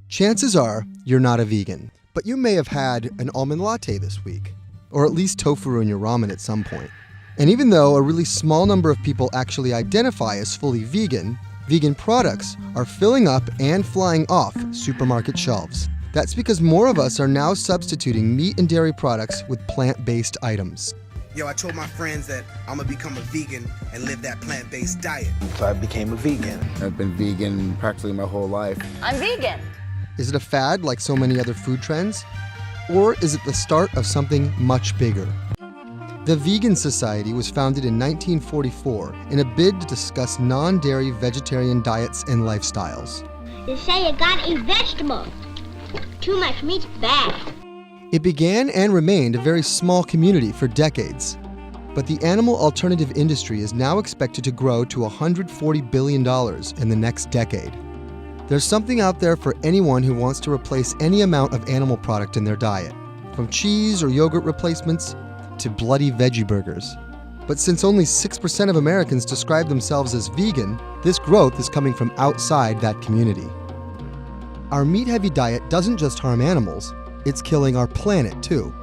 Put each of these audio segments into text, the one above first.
Chances are you're not a vegan, but you may have had an almond latte this week, or at least tofu in your ramen at some point. And even though a really small number of people actually identify as fully vegan, vegan products are filling up and flying off supermarket shelves. That's because more of us are now substituting meat and dairy products with plant-based items. Yo, I told my friends that I'm gonna become a vegan and live that plant-based diet. So I became a vegan. I've been vegan practically my whole life. I'm vegan. Is it a fad like so many other food trends? Or is it the start of something much bigger? The Vegan Society was founded in 1944 in a bid to discuss non-dairy vegetarian diets and lifestyles. They say you gotta eat vegetables. Too much meat's bad. It began and remained a very small community for decades. But the animal alternative industry is now expected to grow to $140 billion in the next decade. There's something out there for anyone who wants to replace any amount of animal product in their diet, from cheese or yogurt replacements to bloody veggie burgers. But since only 6% of Americans describe themselves as vegan, this growth is coming from outside that community. Our meat-heavy diet doesn't just harm animals, it's killing our planet too.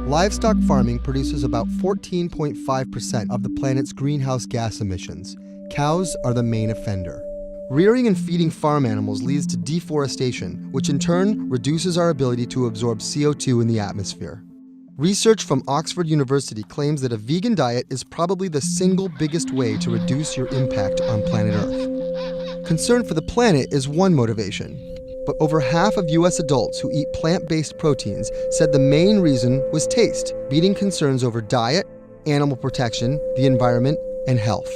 Livestock farming produces about 14.5% of the planet's greenhouse gas emissions. Cows are the main offender. Rearing and feeding farm animals leads to deforestation, which in turn reduces our ability to absorb CO2 in the atmosphere. Research from Oxford University claims that a vegan diet is probably the single biggest way to reduce your impact on planet Earth. Concern for the planet is one motivation, but over half of US adults who eat plant-based proteins said the main reason was taste, beating concerns over diet, animal protection, the environment, and health.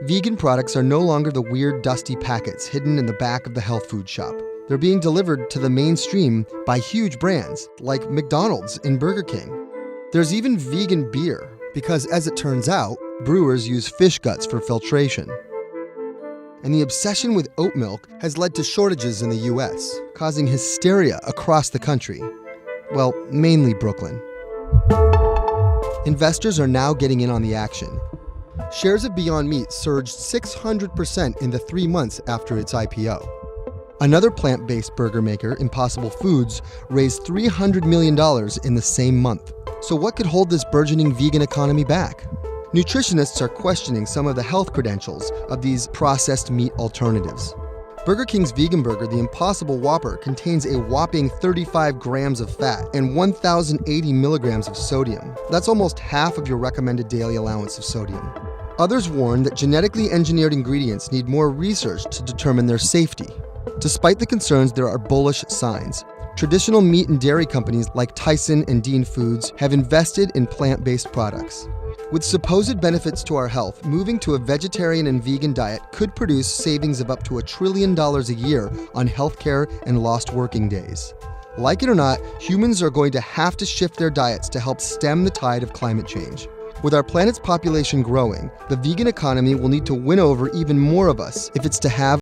Vegan products are no longer the weird, dusty packets hidden in the back of the health food shop. They're being delivered to the mainstream by huge brands like McDonald's and Burger King. There's even vegan beer, because as it turns out, brewers use fish guts for filtration. And the obsession with oat milk has led to shortages in the US, causing hysteria across the country. Well, mainly Brooklyn. Investors are now getting in on the action. Shares of Beyond Meat surged 600% in the 3 months after its IPO. Another plant-based burger maker, Impossible Foods, raised $300 million in the same month. So what could hold this burgeoning vegan economy back? Nutritionists are questioning some of the health credentials of these processed meat alternatives. Burger King's vegan burger, the Impossible Whopper, contains a whopping 35 grams of fat and 1,080 milligrams of sodium. That's almost half of your recommended daily allowance of sodium. Others warn that genetically engineered ingredients need more research to determine their safety. Despite the concerns, there are bullish signs. Traditional meat and dairy companies like Tyson and Dean Foods have invested in plant-based products. With supposed benefits to our health, moving to a vegetarian and vegan diet could produce savings of up to $1 trillion a year on healthcare and lost working days. Like it or not, humans are going to have to shift their diets to help stem the tide of climate change. With our planet's population growing, the vegan economy will need to win over even more of us if it's to have